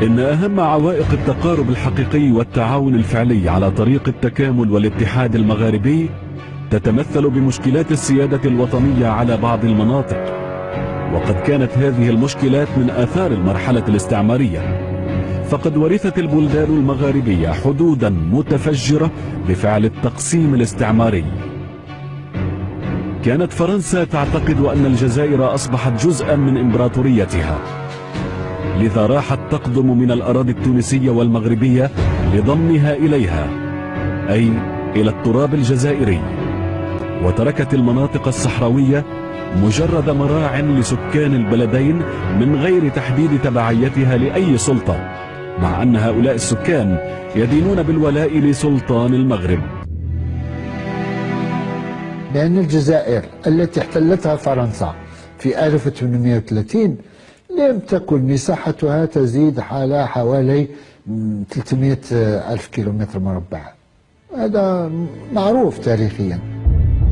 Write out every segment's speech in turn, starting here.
إن أهم عوائق التقارب الحقيقي والتعاون الفعلي على طريق التكامل والاتحاد المغاربي تتمثل بمشكلات السيادة الوطنية على بعض المناطق، وقد كانت هذه المشكلات من آثار المرحلة الاستعمارية، فقد ورثت البلدان المغاربية حدودا متفجرة بفعل التقسيم الاستعماري. كانت فرنسا تعتقد أن الجزائر أصبحت جزءا من إمبراطوريتها، لذا راحت تقدم من الأراضي التونسية والمغربية لضمها إليها، أي إلى التراب الجزائري، وتركت المناطق الصحراوية مجرد مراع لسكان البلدين من غير تحديد تبعيتها لأي سلطة، مع أن هؤلاء السكان يدينون بالولاء لسلطان المغرب. لأن الجزائر التي احتلتها فرنسا في 1830 لم تكن مساحتها تزيد على حوالي 300 ألف كيلومتر مربع، هذا معروف تاريخيا.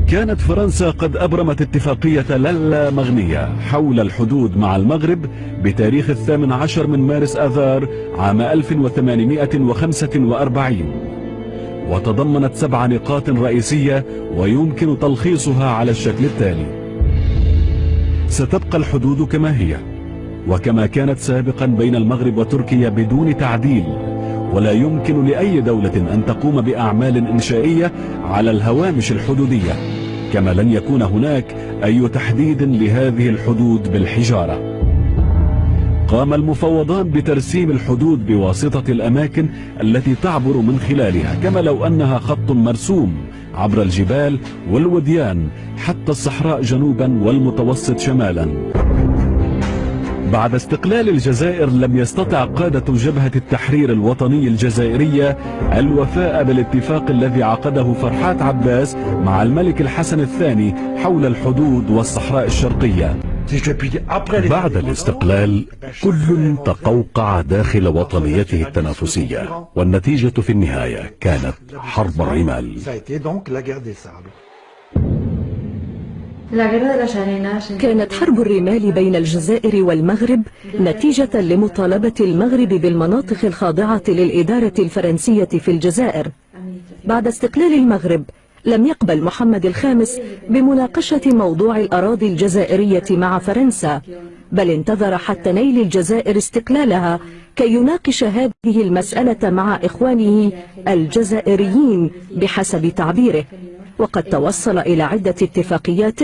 كانت فرنسا قد أبرمت اتفاقية اللامغنية حول الحدود مع المغرب بتاريخ 18 من مارس آذار عام 1845، وتضمنت 7 نقاط رئيسية ويمكن تلخيصها على الشكل التالي: ستبقى الحدود كما هي وكما كانت سابقا بين المغرب وتركيا بدون تعديل، ولا يمكن لأي دولة أن تقوم بأعمال إنشائية على الهوامش الحدودية، كما لن يكون هناك أي تحديد لهذه الحدود بالحجارة. قام المفوضان بترسيم الحدود بواسطة الأماكن التي تعبر من خلالها، كما لو أنها خط مرسوم عبر الجبال والوديان حتى الصحراء جنوبا والمتوسط شمالا. بعد استقلال الجزائر لم يستطع قادة جبهة التحرير الوطني الجزائرية الوفاء بالاتفاق الذي عقده فرحات عباس مع الملك الحسن الثاني حول الحدود والصحراء الشرقية. بعد الاستقلال كل تقوقع داخل وطنيته التنافسية، والنتيجة في النهاية كانت حرب الرمال. كانت حرب الرمال بين الجزائر والمغرب نتيجة لمطالبة المغرب بالمناطق الخاضعة للإدارة الفرنسية في الجزائر. بعد استقلال المغرب لم يقبل محمد الخامس بمناقشة موضوع الأراضي الجزائرية مع فرنسا، بل انتظر حتى نيل الجزائر استقلالها كي يناقش هذه المسألة مع إخوانه الجزائريين بحسب تعبيره، وقد توصل إلى عدة اتفاقيات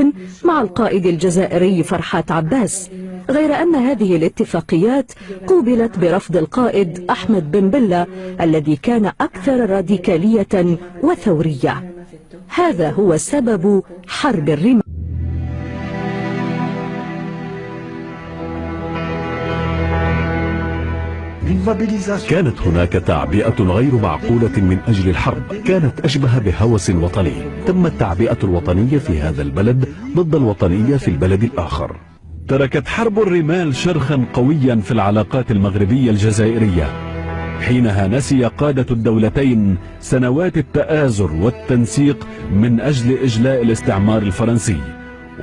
مع القائد الجزائري فرحات عباس، غير أن هذه الاتفاقيات قوبلت برفض القائد أحمد بن بلة الذي كان أكثر راديكالية وثورية. هذا هو سبب حرب الرمال. كانت هناك تعبئة غير معقولة من أجل الحرب، كانت أشبه بهوس وطني. تم التعبئة الوطنية في هذا البلد ضد الوطنية في البلد الآخر. تركت حرب الرمال شرخا قويا في العلاقات المغربية الجزائرية، حينها نسي قادة الدولتين سنوات التآزر والتنسيق من أجل إجلاء الاستعمار الفرنسي،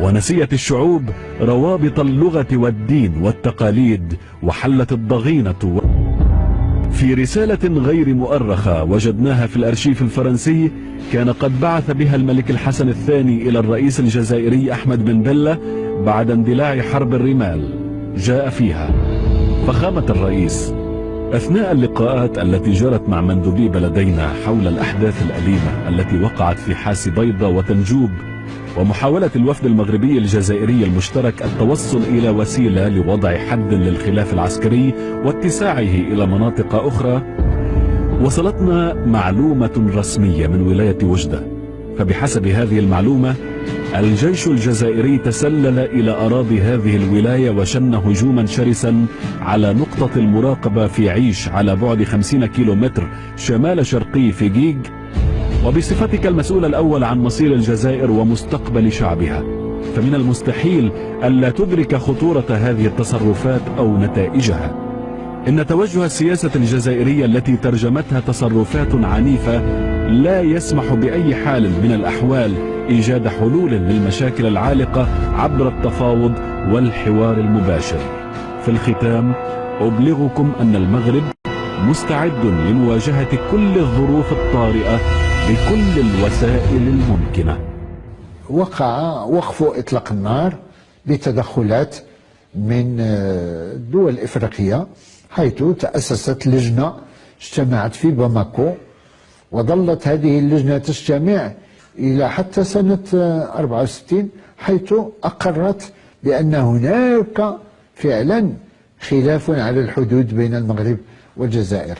ونسيت الشعوب روابط اللغة والدين والتقاليد، وحلت الضغينة. في رسالة غير مؤرخة وجدناها في الأرشيف الفرنسي كان قد بعث بها الملك الحسن الثاني إلى الرئيس الجزائري أحمد بن بلة بعد اندلاع حرب الرمال، جاء فيها: فخامة الرئيس، أثناء اللقاءات التي جرت مع مندوبي بلدينا حول الأحداث الأليمة التي وقعت في حاس بيضة وتنجوب، ومحاولة الوفد المغربي الجزائري المشترك التوصل إلى وسيلة لوضع حد للخلاف العسكري واتساعه إلى مناطق أخرى، وصلتنا معلومة رسمية من ولاية وجدة. فبحسب هذه المعلومة الجيش الجزائري تسلل إلى أراضي هذه الولاية وشن هجوما شرسا على نقطة المراقبة في عيش على بعد 50 كيلومتر شمال شرقي فيجيج. وبصفتك المسؤول الأول عن مصير الجزائر ومستقبل شعبها، فمن المستحيل ألا تدرك خطورة هذه التصرفات أو نتائجها. إن توجه السياسة الجزائرية التي ترجمتها تصرفات عنيفة لا يسمح بأي حال من الأحوال إيجاد حلول للمشاكل العالقة عبر التفاوض والحوار المباشر. في الختام أبلغكم أن المغرب مستعد لمواجهة كل الظروف الطارئة بكل الوسائل الممكنة. وقع وقف إطلاق النار بتدخلات من الدول الإفريقية، حيث تأسست لجنة اجتمعت في باماكو، وظلت هذه اللجنة تجتمع إلى حتى سنة 64، حيث أقرت بأن هناك فعلا خلاف على الحدود بين المغرب والجزائر.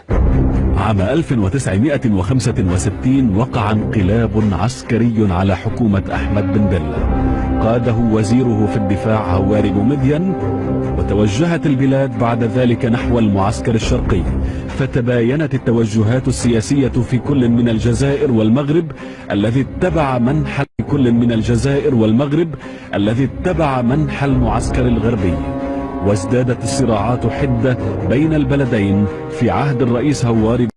عام 1965 وقع انقلاب عسكري على حكومة أحمد بن بلة، قاده وزيره في الدفاع هواري بومدين، وتوجهت البلاد بعد ذلك نحو المعسكر الشرقي، فتباينت التوجهات السياسية في كل من الجزائر والمغرب الذي اتبع منحى منحى المعسكر الغربي، وازدادت الصراعات حدة بين البلدين في عهد الرئيس هواري